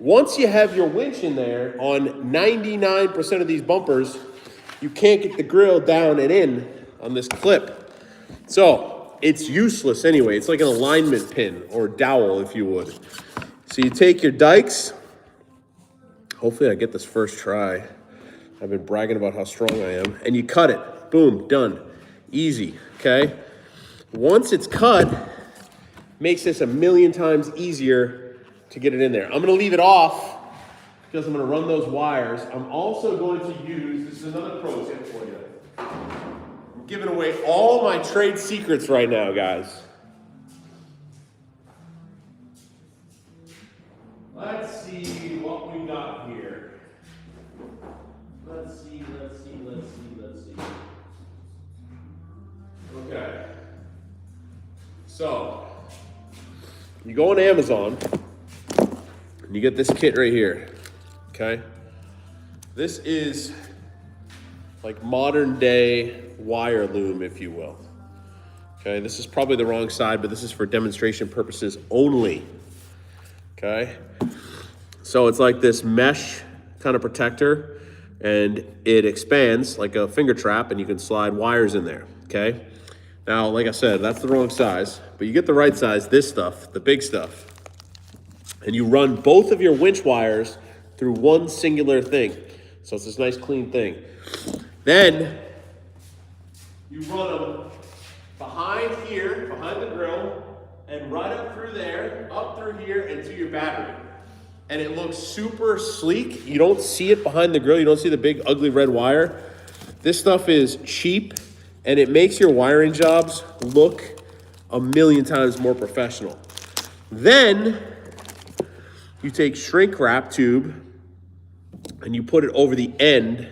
Once you have your winch in there, on 99% of these bumpers, you can't get the grill down and in on this clip. So it's useless anyway. It's like an alignment pin or dowel, if you would. So you take your dikes. Hopefully I get this first try. I've been bragging about how strong I am. And you cut it. Boom, done. Easy, okay? Once it's cut, makes this a million times easier to get it in there. I'm gonna leave it off because I'm gonna run those wires. I'm also going to use, this is another pro tip for you. I'm giving away all my trade secrets right now, guys. Let's see what we got here. Let's see. Okay. So, You go on Amazon, and you get this kit right here, okay? This is like modern day wire loom, if you will. Okay, this is probably the wrong side, but this is for demonstration purposes only. Okay, so it's like this mesh kind of protector, and it expands like a finger trap, and you can slide wires in there. Okay, now, like I said, that's the wrong size, but you get the right size, this stuff, the big stuff, and you run both of your winch wires through one singular thing. So it's this nice clean thing. Then you run them behind here, behind the grill, and right up through there, up through here, and to your battery. And it looks super sleek. You don't see it behind the grill. You don't see the big ugly red wire. This stuff is cheap, and it makes your wiring jobs look a million times more professional. Then you take shrink wrap tube and you put it over the end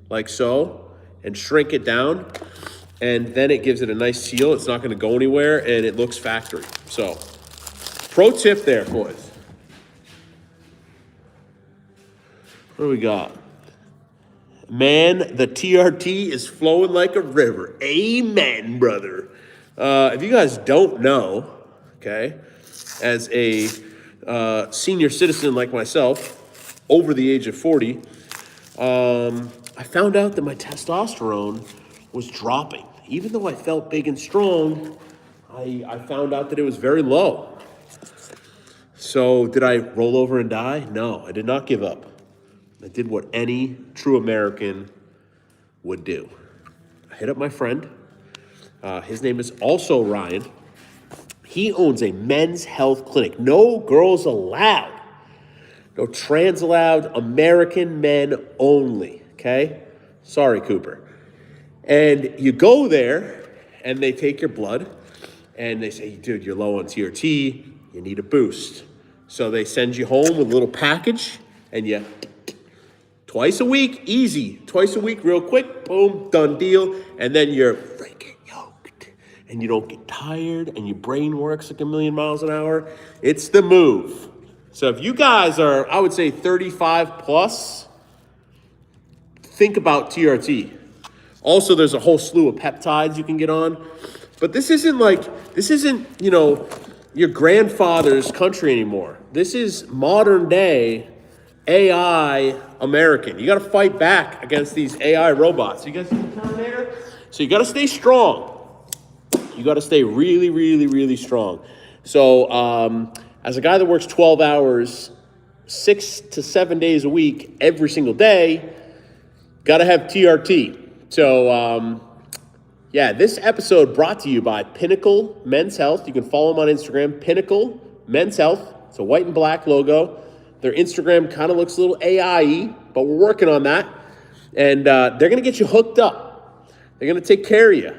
like so and shrink it down, and then it gives it a nice seal. It's not going to go anywhere, and it looks factory. So pro tip there, boys. What do we got? Man, the TRT is flowing like a river. Amen, brother. If you guys don't know, okay, as a senior citizen like myself, over the age of 40, I found out that my testosterone was dropping. Even though I felt big and strong, I found out that it was very low. So did I roll over and die? No, I did not give up. I did what any true American would do. I hit up my friend. His name is also Ryan. He owns a men's health clinic. No girls allowed. No trans allowed. American men only. Okay? Sorry, Cooper. And you go there, and they take your blood, and they say, dude, you're low on TRT. You need a boost. So they send you home with a little package, and you twice a week, easy. Twice a week, real quick, boom, done deal. And then you're freaking yoked. And you don't get tired, and your brain works like a million miles an hour. It's the move. So if you guys are, I would say 35 plus, think about TRT. Also, there's a whole slew of peptides you can get on. But this isn't, you know, your grandfather's country anymore. This is modern day AI American. You got to fight back against these AI robots. You guys see the Terminator? So you got to stay strong. You got to stay really, really, really strong. So as a guy that works 12 hours, 6 to 7 days a week, every single day, got to have TRT. So, yeah, this episode brought to you by Pinnacle Men's Health. You can follow them on Instagram, Pinnacle Men's Health. It's a white and black logo. Their Instagram kind of looks a little AI-y, but we're working on that. And they're going to get you hooked up. They're going to take care of you.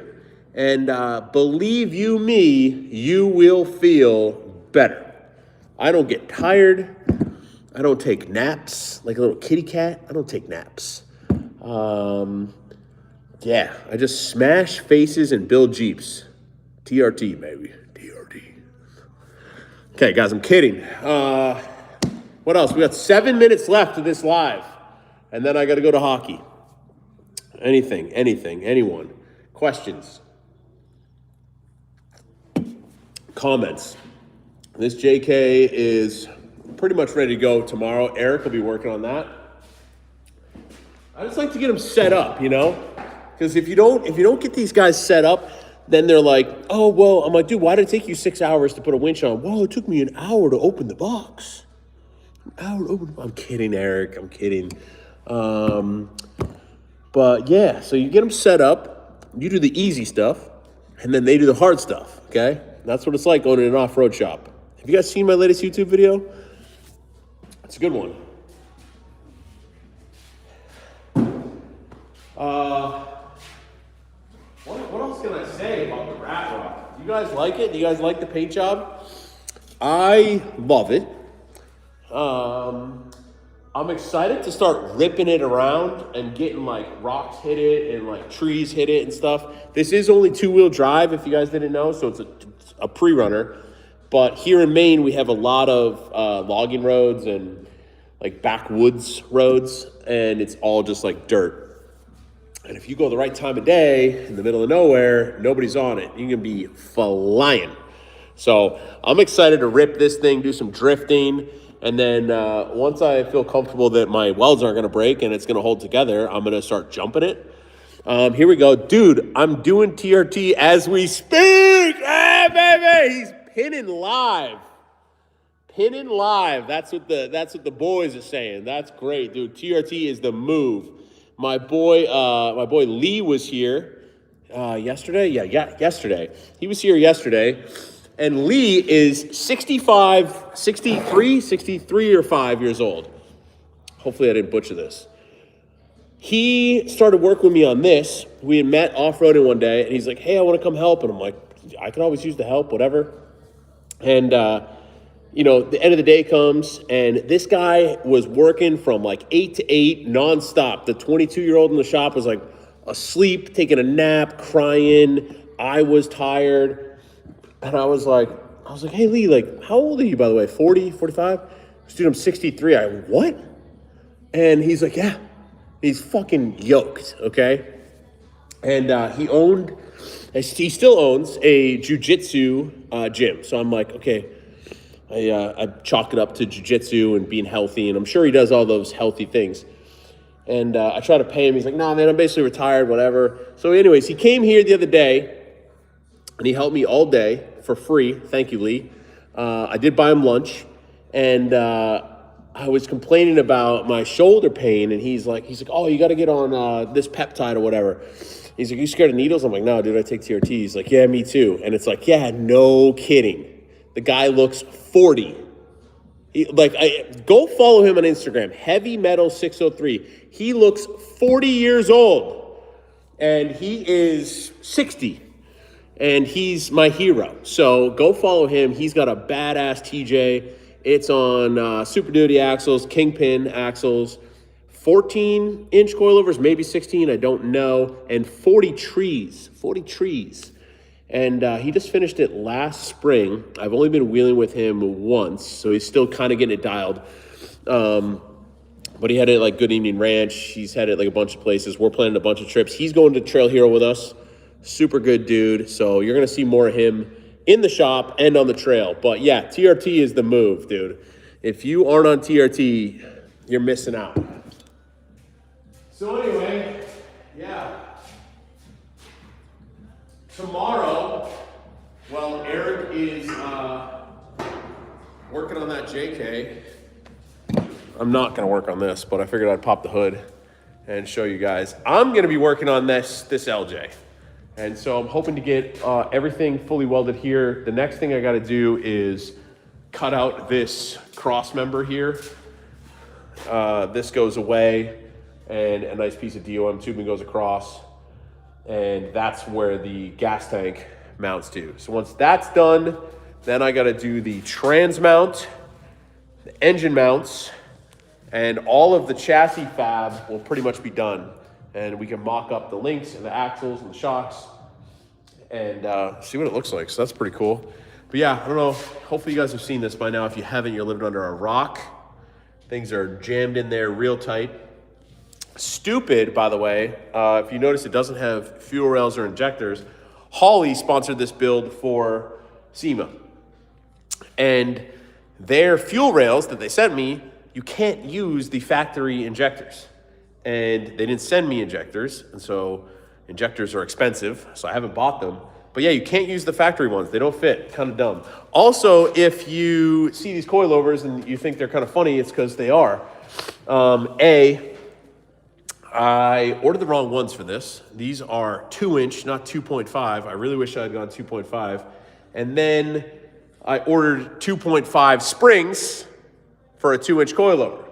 And believe you me, you will feel better. I don't get tired. I don't take naps like a little kitty cat. I don't take naps. Yeah, I just smash faces and build Jeeps. TRT, baby. TRT. Okay, guys, I'm kidding. What else? We got 7 minutes left of this live. And then I got to go to hockey. Anything, anyone. Questions? Comments? This JK is pretty much ready to go tomorrow. Eric will be working on that. I just like to get them set up, you know? Because if you don't get these guys set up, then they're like, oh, well, I'm like, dude, why did it take you 6 hours to put a winch on? Well, it took me an hour to open the box. I'm kidding, Eric. I'm kidding. But yeah, so you get them set up. You do the easy stuff, and then they do the hard stuff, okay? That's what it's like going in an off-road shop. Have you guys seen my latest YouTube video? It's a good one. What else can I say about the Rat Rock? Do you guys like it? Do you guys like the paint job? I love it. I'm excited to start ripping it around and getting like rocks hit it and like trees hit it and stuff. This is only 2-wheel drive if you guys didn't know, so it's a pre-runner. But here in Maine, we have a lot of logging roads and like backwoods roads, and it's all just like dirt. And if you go the right time of day in the middle of nowhere, nobody's on it. You can be flying. So I'm excited to rip this thing, do some drifting. And then once I feel comfortable that my welds aren't going to break and it's going to hold together, I'm going to start jumping it. Here we go. Dude, I'm doing TRT as we speak. Hey, baby. He's pinning live. Pinning live. That's what the boys are saying. That's great, dude. TRT is the move. My boy Lee was here yesterday. Yeah, yesterday. He was here yesterday. And Lee is 63 or 5 years old. Hopefully I didn't butcher this. He started working with me on this. We had met off-roading one day, and he's like, hey, I want to come help. And I'm like, I can always use the help, whatever. And, the end of the day comes, and this guy was working from like 8 to 8 nonstop. The 22-year-old in the shop was like asleep, taking a nap, crying. I was tired. And I was like, hey, Lee, like, how old are you, by the way? 40, 45? Dude, I'm 63. What? And he's like, yeah. He's fucking yoked, okay? And he still owns a jiu-jitsu gym. So I'm like, okay, I chalk it up to jiu-jitsu and being healthy, and I'm sure he does all those healthy things. And I try to pay him. He's like, nah, man, I'm basically retired, whatever. So anyways, he came here the other day, and he helped me all day for free. Thank you, Lee. I did buy him lunch, and I was complaining about my shoulder pain, and he's like, oh, you got to get on this peptide or whatever. He's like, you scared of needles? I'm like, no, dude, I take TRT. He's like, yeah, me too. And it's like, yeah, no kidding. The guy looks 40. Go follow him on Instagram, Heavy Metal 603. He looks 40 years old, and he is 60. And he's my hero. So go follow him. He's got a badass TJ. It's on Super Duty axles, Kingpin axles, 14-inch coilovers, maybe 16, I don't know, and 40 trees. And he just finished it last spring. I've only been wheeling with him once, so he's still kind of getting it dialed. But he had it like Good Evening Ranch. He's had it like a bunch of places. We're planning a bunch of trips. He's going to Trail Hero with us. Super good dude. So you're going to see more of him in the shop and on the trail. But yeah, TRT is the move, dude. If you aren't on TRT, you're missing out. So anyway, yeah. Tomorrow, well, Eric is working on that JK. I'm not going to work on this, but I figured I'd pop the hood and show you guys. I'm going to be working on this LJ. And so I'm hoping to get everything fully welded here. The next thing I got to do is cut out this cross member here. This goes away, and a nice piece of DOM tubing goes across. And that's where the gas tank mounts to. So once that's done, then I got to do the trans mount, the engine mounts, and all of the chassis fab will pretty much be done. And we can mock up the links and the axles and the shocks and see what it looks like. So that's pretty cool. But yeah, I don't know. Hopefully you guys have seen this by now. If you haven't, you're living under a rock. Things are jammed in there real tight. Stupid, by the way. If you notice, it doesn't have fuel rails or injectors. Holley sponsored this build for SEMA. And their fuel rails that they sent me, you can't use the factory injectors. And they didn't send me injectors, and so injectors are expensive, so I haven't bought them. But yeah, you can't use the factory ones. They don't fit. Kind of dumb. Also, if you see these coilovers and you think they're kind of funny, it's because they are. I ordered the wrong ones for this. These are 2-inch, not 2.5. I really wish I had gone 2.5. And then I ordered 2.5 springs for a 2-inch coilover.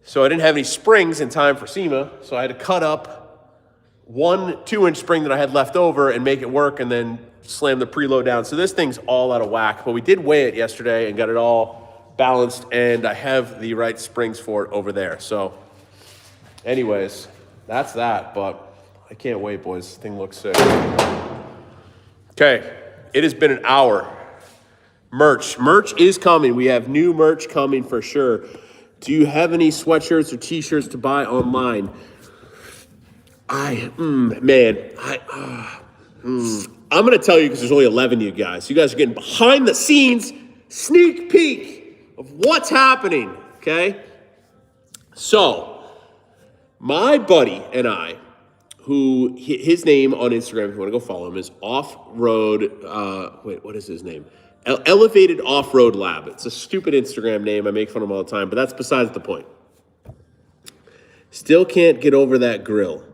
So I didn't have any springs in time for SEMA, so I had to cut up one 2-inch spring that I had left over and make it work and then slam the preload down. So this thing's all out of whack, but we did weigh it yesterday and got it all balanced, and I have the right springs for it over there. So anyways, that's that, but I can't wait, boys. This thing looks sick. Okay, it has been an hour. Merch is coming. We have new merch coming for sure. Do you have any sweatshirts or t-shirts to buy online? I'm going to tell you because there's only 11 of you guys. You guys are getting behind the scenes sneak peek of what's happening, okay? So, my buddy and I, who his name on Instagram, if you want to go follow him, is Off-Road, what is his name? Elevated Off-Road Lab. It's a stupid Instagram name. I make fun of him all the time, but that's besides the point. Still can't get over that grill.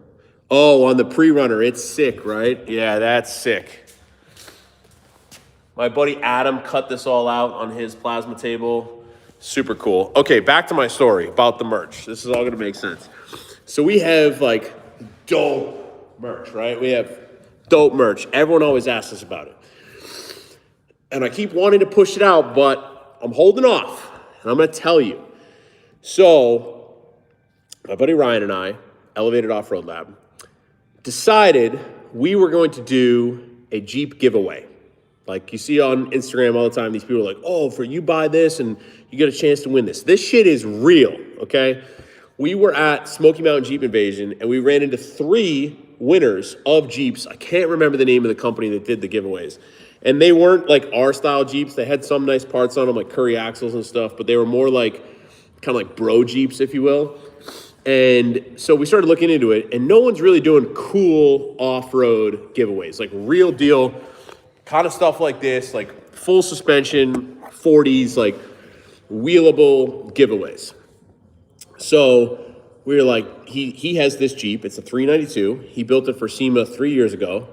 Oh, on the pre-runner, it's sick, right? Yeah, that's sick. My buddy Adam cut this all out on his plasma table. Super cool. Okay, back to my story about the merch. This is all gonna make sense. So we have like dope merch, right? We have dope merch. Everyone always asks us about it. And I keep wanting to push it out, but I'm holding off. And I'm gonna tell you. So, my buddy Ryan and I, Elevated Off-Road Lab, decided we were going to do a Jeep giveaway. Like you see on Instagram all the time, these people are like, oh, for you buy this and you get a chance to win this. This shit is real, okay? We were at Smoky Mountain Jeep Invasion and we ran into 3 winners of Jeeps. I can't remember the name of the company that did the giveaways. And they weren't like our style Jeeps. They had some nice parts on them, like Curry axles and stuff, but they were more like, kind of like bro Jeeps, if you will. And so we started looking into it, and no one's really doing cool off-road giveaways, like real deal kind of stuff like this, like full suspension, 40s, like wheelable giveaways. So we were like, he has this Jeep. It's a 392. He built it for SEMA 3 years ago.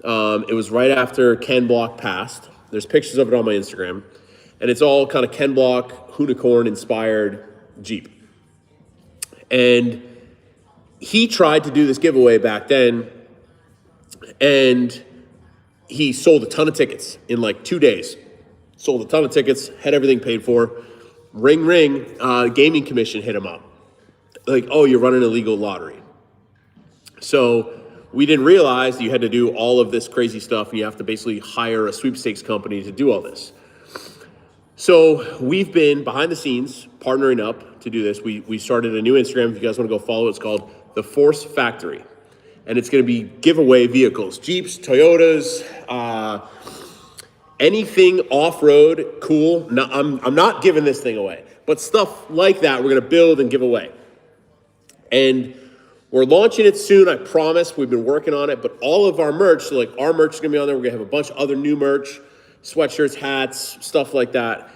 It was right after Ken Block passed. There's pictures of it on my Instagram. And it's all kind of Ken Block, Hoonicorn inspired Jeep. And he tried to do this giveaway back then, and he sold a ton of tickets in like 2 days. Sold a ton of tickets, had everything paid for. Ring, gaming commission hit him up. Like, oh, you're running a legal lottery. So we didn't realize you had to do all of this crazy stuff, and you have to basically hire a sweepstakes company to do all this. So we've been behind the scenes partnering up to do this. We started a new Instagram. If you guys want to go follow, it's called The Force Factory. And it's going to be giveaway vehicles, Jeeps, Toyotas, anything off-road, cool. No, I'm not giving this thing away, but stuff like that we're going to build and give away. And we're launching it soon, I promise. We've been working on it, but all of our merch, so like our merch is going to be on there. We're going to have a bunch of other new merch, sweatshirts, hats, stuff like that.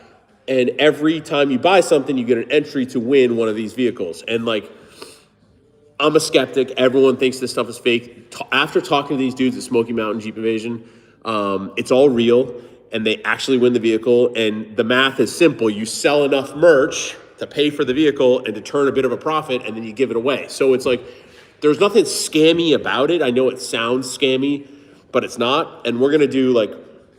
And every time you buy something, you get an entry to win one of these vehicles. And like, I'm a skeptic. Everyone thinks this stuff is fake. After talking to these dudes at Smoky Mountain Jeep Invasion, it's all real, and they actually win the vehicle. And the math is simple. You sell enough merch to pay for the vehicle and to turn a bit of a profit, and then you give it away. So it's like, there's nothing scammy about it. I know it sounds scammy, but it's not. And we're going to do like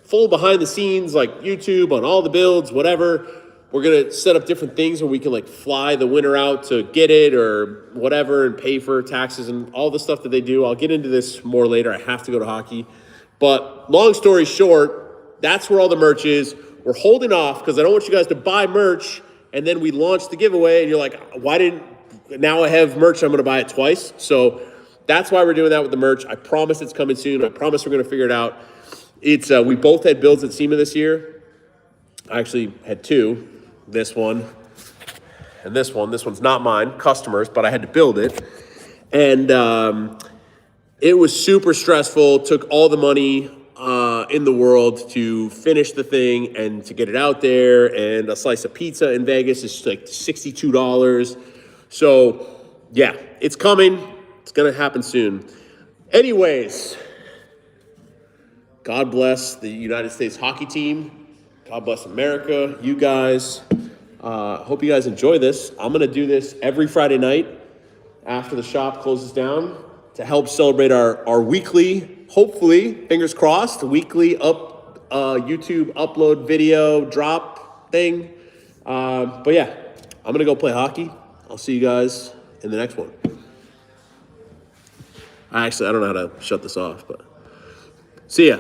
full behind the scenes, like YouTube on all the builds, whatever. We're going to set up different things where we can like fly the winner out to get it or whatever and pay for taxes and all the stuff that they do. I'll get into this more later. I have to go to hockey. But long story short, that's where all the merch is. We're holding off because I don't want you guys to buy merch and then we launch the giveaway and you're like, now I have merch, I'm going to buy it twice. So that's why we're doing that with the merch. I promise it's coming soon. I promise we're going to figure it out. It's we both had builds at SEMA this year. I actually had 2. This one and this one. This one's not mine, customers, but I had to build it. And it was super stressful. Took all the money in the world to finish the thing and to get it out there. And a slice of pizza in Vegas is like $62. So yeah, it's coming. It's going to happen soon. Anyways, God bless the United States hockey team. God bless America, you guys. Hope you guys enjoy this. I'm going to do this every Friday night after the shop closes down to help celebrate our weekly, hopefully, fingers crossed, weekly YouTube upload video drop thing. But yeah, I'm going to go play hockey. I'll see you guys in the next one. I don't know how to shut this off, but see ya.